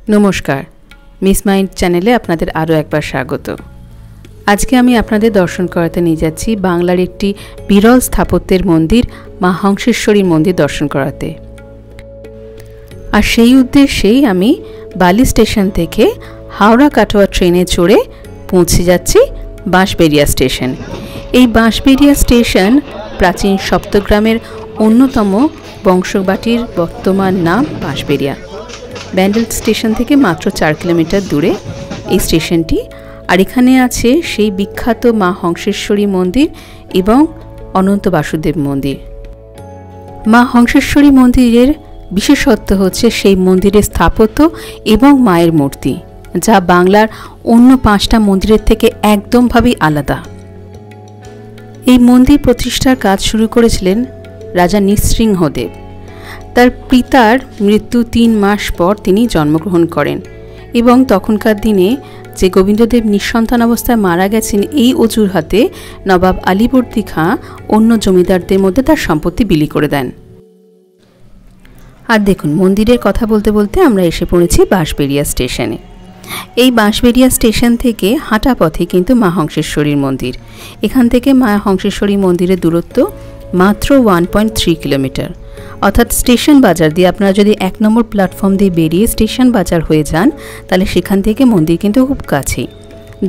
নমস্কার, miss mind চ্যানেলে আপনাদের আরও একবার স্বাগত। আজকে আমি আপনাদের দর্শন করাতে নিয়ে যাচ্ছি বাংলার একটি বিরল স্থাপত্যের মন্দির মা হংসেশ্বরীর মন্দির দর্শন করাতে। আর সেই উদ্দেশ্যেই আমি বালি স্টেশন থেকে হাওড়া কাটোয়া ট্রেনে চড়ে পৌঁছে যাচ্ছি বাঁশবেড়িয়া স্টেশন। এই বাঁশবেড়িয়া স্টেশন প্রাচীন সপ্তগ্রামের অন্যতম বংশবাটির বর্তমান নাম বাঁশবেড়িয়া। ব্যান্ডেল স্টেশন থেকে মাত্র 4 কিলোমিটার দূরে এই স্টেশনটি। আর এখানে আছে সেই বিখ্যাত মা হংসেশ্বরী মন্দির এবং অনন্ত বাসুদেব মন্দির। মা হংসেশ্বরী মন্দিরের বিশেষত্ব হচ্ছে সেই মন্দিরের স্থাপত্য এবং মায়ের মূর্তি, যা বাংলার অন্য 5টা মন্দিরের থেকে একদমভাবেই আলাদা। এই মন্দির প্রতিষ্ঠার কাজ শুরু করেছিলেন রাজা নৃসিংহদেব। তার পিতার মৃত্যু 3 মাস পর তিনি জন্মগ্রহণ করেন এবং তখনকার দিনে যে গোবিন্দদেব নিঃসন্তান অবস্থায় মারা গেছেন, এই অজুহাতে নবাব আলীবর্দী খাঁ অন্য জমিদারদের মধ্যে তার সম্পত্তি বিলি করে দেন। আর দেখুন, মন্দিরের কথা বলতে বলতে আমরা এসে পড়েছি বাঁশবেড়িয়া স্টেশনে। এই বাঁশবেড়িয়া স্টেশন থেকে হাঁটা পথে কিন্তু মা হংসেশ্বরীর মন্দির। এখান থেকে মা হংসেশ্বরী মন্দিরের দূরত্ব মাত্র 1.3 কিলোমিটার। অর্থাৎ স্টেশন বাজার দিয়ে আপনারা যদি 1 নম্বর প্ল্যাটফর্ম দিয়ে বেরিয়ে স্টেশন বাজার হয়ে যান, তাহলে সেখান থেকে মন্দির কিন্তু খুব কাছেই।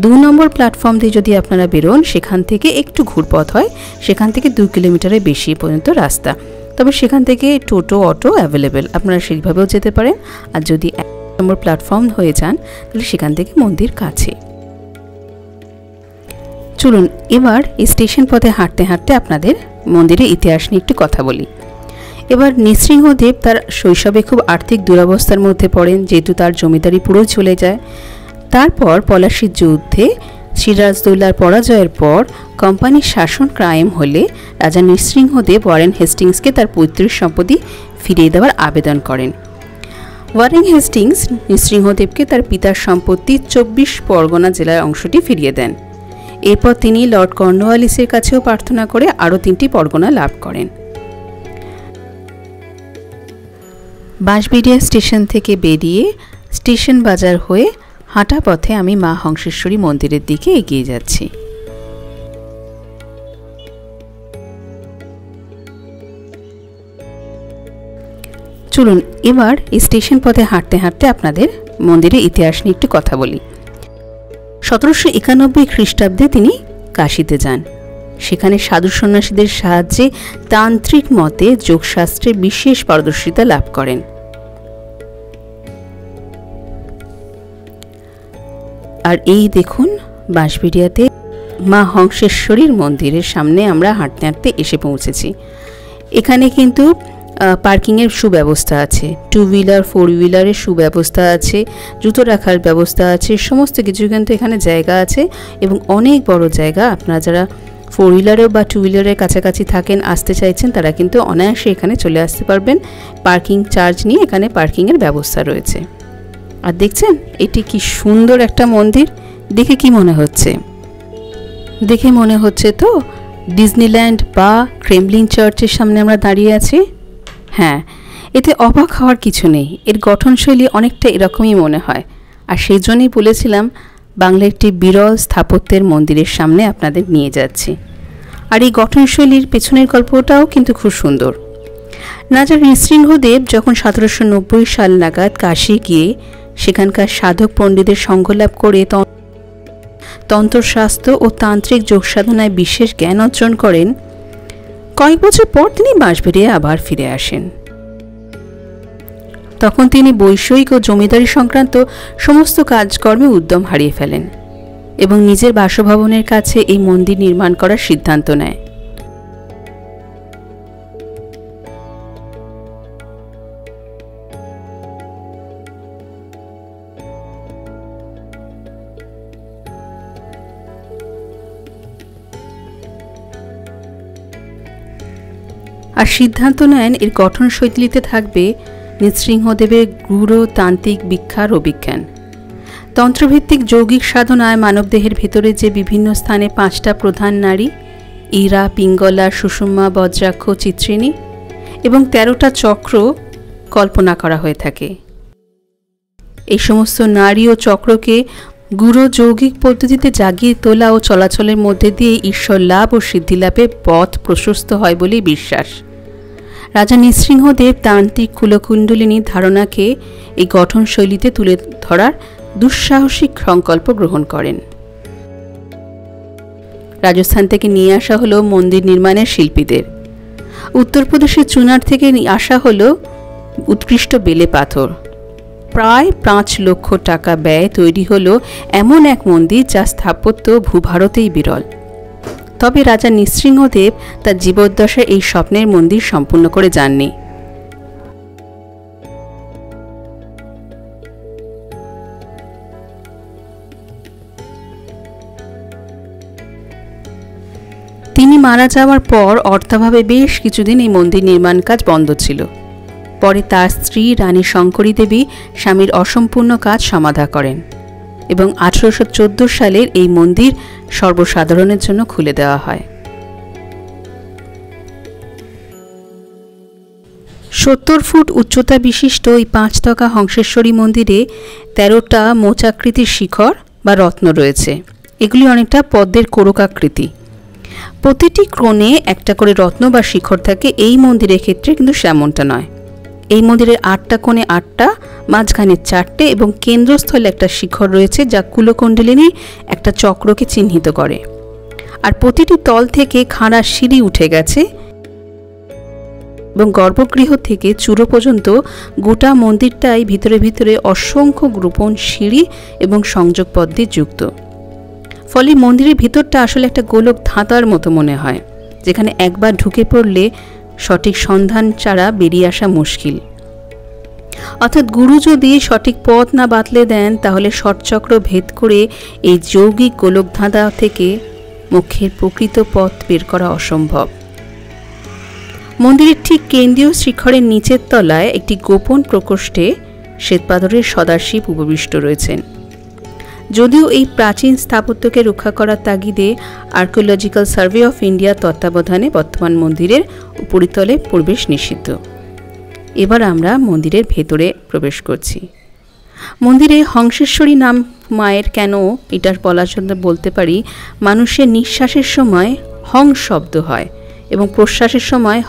2 নম্বর প্ল্যাটফর্ম দিয়ে যদি আপনারা বেরোন, সেখান থেকে একটু ঘুরপথ হয়, সেখান থেকে 2 কিলোমিটারের বেশি পর্যন্ত রাস্তা। তবে সেখান থেকে টোটো অটো অ্যাভেলেবেল, আপনারা সেইভাবেও যেতে পারেন। আর যদি 1 নম্বর প্ল্যাটফর্ম হয়ে যান, তাহলে সেখান থেকে মন্দির কাছে। চলুন এবার এই স্টেশন পথে হাঁটতে হাঁটতে আপনাদের মন্দিরের ইতিহাস নিয়ে একটু কথা বলি। এবার নৃসিংহদেব তার শৈশবে খুব আর্থিক দুরবস্থার মধ্যে পড়েন, যেহেতু তার জমিদারি পুরোই চলে যায়। তারপর পলাশীর যুদ্ধে সিরাজদৌল্লার পরাজয়ের পর কোম্পানির শাসন কায়েম হলে রাজা নৃসিংহদেব ওয়ারেন হেস্টিংসকে তার পৈতৃক সম্পত্তি ফিরিয়ে দেওয়ার আবেদন করেন। ওয়ারেন হেস্টিংস নৃসিংহদেবকে তার পিতার সম্পত্তি 24 পরগনা জেলার অংশটি ফিরিয়ে দেন। এরপর তিনি লর্ড কর্নওয়ালিসের কাছেও প্রার্থনা করে আরও 3টি পরগনা লাভ করেন। বাঁশবেড়িয়া স্টেশন থেকে বেরিয়ে স্টেশন বাজার হয়ে হাঁটা পথে আমি মা হংসেশ্বরী মন্দিরের দিকে এগিয়ে যাচ্ছি। চলুন এবার এই স্টেশন পথে হাঁটতে হাঁটতে আপনাদের মন্দিরের ইতিহাস নিয়ে একটু কথা বলি। 1791 খ্রিস্টাব্দে তিনি কাশীতে যান। সেখানে সাধু সন্ন্যাসীদের সাহায্যে তান্ত্রিক মতে যোগশাস্ত্রে বিশেষ পারদর্শিতা লাভ করেন। আর এই দেখুন, বাঁশবেড়িয়াতে মা হংসেশ্বরীর মন্দিরের সামনে আমরা হাঁটতে হাঁটতে এসে পৌঁছেছি। এখানে কিন্তু পার্কিংয়ের সুব্যবস্থা আছে, 2 হুইলার 4 হুইলারের সুব্যবস্থা আছে, জুতো রাখার ব্যবস্থা আছে, সমস্ত কিছু কিন্তু এখানে জায়গা আছে এবং অনেক বড় জায়গা। আপনারা যারা 4 হুইলারেও বা 2 হুইলারের কাছাকাছি থাকেন, আসতে চাইছেন, তারা কিন্তু অনায়াসে এখানে চলে আসতে পারবেন। পার্কিং চার্জ নিয়ে এখানে পার্কিংয়ের ব্যবস্থা রয়েছে। আর দেখছেন এটি কি সুন্দর একটা মন্দির। দেখে কি মনে হচ্ছে? দেখে মনে হচ্ছে তো ডিজনিল্যান্ড বা ক্রেমলিন চার্চের সামনে আমরা দাঁড়িয়ে আছি। হ্যাঁ, এতে অবাক হওয়ার কিছু নেই। এর গঠনশৈলী অনেকটা এরকমই মনে হয়। আর সেই জন্যই বলেছিলাম বাংলার একটি বিরল স্থাপত্যের মন্দিরের সামনে আপনাদের নিয়ে যাচ্ছি। আর এই গঠনশৈলীর পেছনের গল্পটাও কিন্তু খুব সুন্দর। রাজা নৃসিংহদেব যখন 1790 সাল নাগাদ কাশী গিয়ে সেখানকার সাধক পণ্ডিতের সঙ্গ লাভ করে তন্ত্রশাস্ত্র ও তান্ত্রিক যোগসাধনায় বিশেষ জ্ঞান অর্জন করেন, কয়েক বছর পর তিনি বাঁশবেড়িয়া আবার ফিরে আসেন। তখন তিনি বৈষয়িক ও জমিদারি সংক্রান্ত সমস্ত কাজকর্মে উদ্যম হারিয়ে ফেলেন এবং নিজের বাসভবনের কাছে এই মন্দির নির্মাণ করার সিদ্ধান্ত নেয়। আর সিদ্ধান্ত নেন এর গঠনশৈলীতে থাকবে নৃসিংহদেবের গূঢ় তান্ত্রিক বিখ্যার অভিজ্ঞান। তন্ত্রভিত্তিক যৌগিক সাধনায় মানবদেহের ভেতরে যে বিভিন্ন স্থানে 5টা প্রধান নারী, ইরা, পিঙ্গলা, সুষুম্না, বজ্রাক্ষ, চিত্রিণী এবং 13টা চক্র কল্পনা করা হয়ে থাকে। এই সমস্ত নারী ও চক্রকে গুরু যৌগিক পদ্ধতিতে জাগিয়ে তোলা ও চলাচলের মধ্যে দিয়ে ঈশ্বর লাভ ও সিদ্ধি লাভে পথ প্রশস্ত হয় বলেই বিশ্বাস। রাজা নৃসিংহদেব তান্ত্রিক কুলকুণ্ডলিনী ধারণাকে এই গঠনশৈলীতে তুলে ধরার দুঃসাহসিক সংকল্প গ্রহণ করেন। রাজস্থান থেকে নিয়ে আসা হলো মন্দির নির্মাণের শিল্পীদের, উত্তরপ্রদেশের চুনার থেকে আসা হলো উৎকৃষ্ট বেলে পাথর। প্রায় 5 লক্ষ টাকা ব্যয়ে তৈরি হলো এমন এক মন্দির যা স্থাপত্য ভূভারতেই বিরল। তবে রাজা নৃসিংহদেব তার জীবদ্দশায় এই স্বপ্নের মন্দির সম্পূর্ণ করে যাননি। তিনি মারা যাওয়ার পর অর্থাভাবে বেশ কিছুদিন এই মন্দির নির্মাণ কাজ বন্ধ ছিল। পরে তার স্ত্রী রানী শঙ্করী দেবী স্বামীর অসম্পূর্ণ কাজ সমাধা করেন এবং 1814 সালের এই মন্দির সর্বসাধারণের জন্য খুলে দেওয়া হয়। 70 ফুট উচ্চতা বিশিষ্ট এই 5 তকা হংসেশ্বরী মন্দিরে 13টা মোচাকৃতির শিখর বা রত্ন রয়েছে। এগুলি অনেকটা পদ্মের কোরকাকৃতি। প্রতিটি কোণে একটা করে রত্ন বা শিখর থাকে। এই মন্দিরের ক্ষেত্রে কিন্তু সেমনটা নয়। এই মন্দিরের 8টা কোণে 8টা, মাঝখানে 4টে এবং কেন্দ্রস্থলে একটা শিখর রয়েছে যা কুলকুণ্ডলিনীর একটা চক্রকে চিহ্নিত করে। আর প্রতিটি তল থেকে খাড়া সিঁড়ি উঠে গেছে এবং গর্ভগৃহ থেকে চূড়ো পর্যন্ত গোটা মন্দিরটাই ভিতরে ভিতরে অসংখ্য গোপন সিঁড়ি এবং সংযোগ পথ দিয়ে যুক্ত। ফলে মন্দিরের ভিতরটা আসলে একটা গোলক ধাঁধার মতো মনে হয়, যেখানে একবার ঢুকে পড়লে সঠিক সন্ধান ছাড়া বেরিয়ে আসা মুশকিল। অর্থাৎ গুরু যদি সঠিক পথ না বাতলে দেন তাহলে ষটচক্র ভেদ করে এই যৌগিক গোলক ধাঁধা থেকে মোক্ষের প্রকৃত পথ বের করা অসম্ভব। মন্দিরের ঠিক কেন্দ্রীয় শিখরের নিচের তলায় একটি গোপন প্রকোষ্ঠে শ্বেতপাথরের সদাশিব উপবিষ্ট রয়েছেন। যদিও এই প্রাচীন স্থাপত্যকে রক্ষা করার তাগিদে আর্কিওলজিক্যাল সার্ভে অফ ইন্ডিয়ার তত্ত্বাবধানে বর্তমান মন্দিরের উপরিতলে প্রবেশ নিষিদ্ধ। এবার আমরা মন্দিরের ভেতরে প্রবেশ করছি। মন্দিরে হংসেশ্বরী নাম মায়ের কেন এটার বলার জন্য বলতে পারি, মানুষের নিঃশ্বাসের সময় হং শব্দ হয় এবং প্রশ্বাসের সময়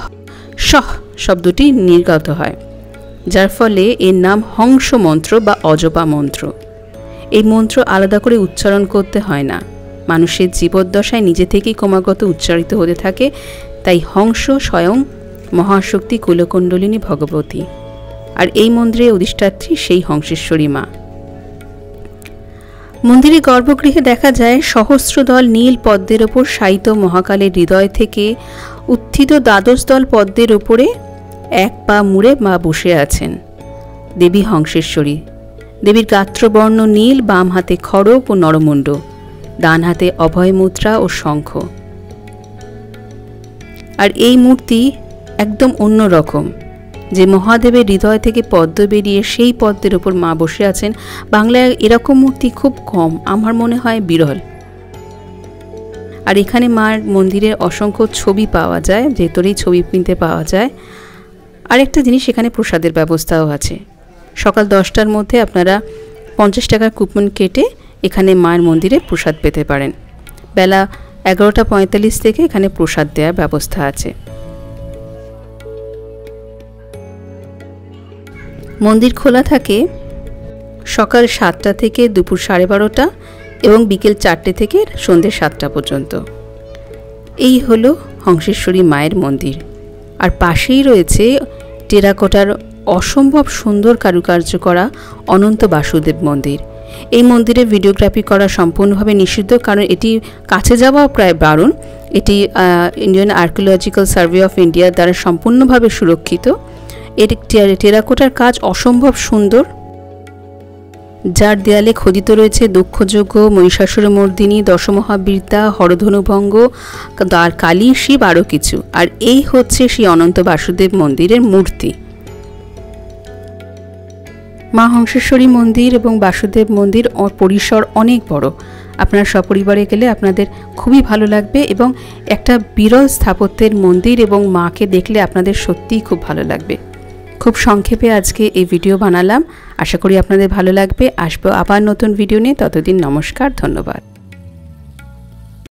শহ শব্দটি নির্গত হয়, যার ফলে এর নাম হংস মন্ত্র বা অজপা মন্ত্র। এই মন্ত্র আলাদা করে উচ্চারণ করতে হয় না, মানুষের জীবদ্দশায় নিজে থেকেই ক্রমাগত উচ্চারিত হতে থাকে। তাই হংস স্বয়ং মহাশক্তি কুলকুণ্ডলিনী ভগবতী, আর এই মন্দিরের অধিষ্ঠাত্রী সেই হংসেশ্বরী মা। মন্দিরের গর্ভগৃহে দেখা যায় সহস্রদল নীল পদ্মের ওপর শায়িত মহাকালের হৃদয় থেকে উত্থিত 12 দল পদ্মের ওপরে এক পা মুড়ে মা বসে আছেন দেবী হংসেশ্বরী। দেবীর গাত্রবর্ণ নীল, বাম হাতে খড়গ ও নরমুণ্ড, ডান হাতে অভয় মুদ্রা ও শঙ্খ। আর এই মূর্তি একদম অন্য রকম। যে মহাদেবের হৃদয় থেকে পদ্ম বেরিয়ে সেই পদ্মের ওপর মা বসে আছেন, বাংলায় এরকম মূর্তি খুব কম, আমার মনে হয় বিরল। আর এখানে মার মন্দিরের অসংখ্য ছবি পাওয়া যায়, ভেতরেই ছবি কিনতে পাওয়া যায়। আরেকটা জিনিস, এখানে প্রসাদের ব্যবস্থাও আছে। সকাল 10টার মধ্যে আপনারা 50 টাকার কুপন কেটে এখানে মায়ের মন্দিরে প্রসাদ পেতে পারেন। বেলা 11:45 থেকে এখানে প্রসাদ দেওয়ার ব্যবস্থা আছে। মন্দির খোলা থাকে সকাল 7টা থেকে দুপুর 12:30 এবং বিকেল 4টে থেকে সন্ধ্যে 7টা পর্যন্ত। এই হলো হংসেশ্বরী মায়ের মন্দির। আর পাশেই রয়েছে টেরাকোটার অসম্ভব সুন্দর কারুকার্য করা অনন্ত বাসুদেব মন্দির। এই মন্দিরে ভিডিওগ্রাফি করা সম্পূর্ণভাবে নিষিদ্ধ, কারণ এটি কাছে যাওয়া প্রায় বারণ। এটি Indian archaeological survey of India দ্বারা সম্পূর্ণভাবে সুরক্ষিত। এর টেরাকোটার কাজ অসম্ভব সুন্দর, যার দেয়ালে খোদিত রয়েছে দক্ষযজ্ঞ, মহিষাসুরমর্দিনী, দশমহাবীরতা, হরধনুভঙ্গ, আর কালী, শিব, আরও কিছু। আর এই হচ্ছে সেই অনন্ত বাসুদেব মন্দিরের মূর্তি। মা হংসেশ্বরী মন্দির এবং বাসুদেব মন্দির পরিসর অনেক বড়। আপনারা সপরিবারে গেলে আপনাদের খুবই ভালো লাগবে এবং একটা বিরল স্থাপত্যের মন্দির এবং মাকে দেখলে আপনাদের সত্যিই খুব ভালো লাগবে। খুব সংক্ষেপে আজকে এই ভিডিও বানালাম। আশা করি আপনাদের ভালো লাগবে। আসবো আবার নতুন ভিডিও নিয়ে। ততদিন নমস্কার, ধন্যবাদ।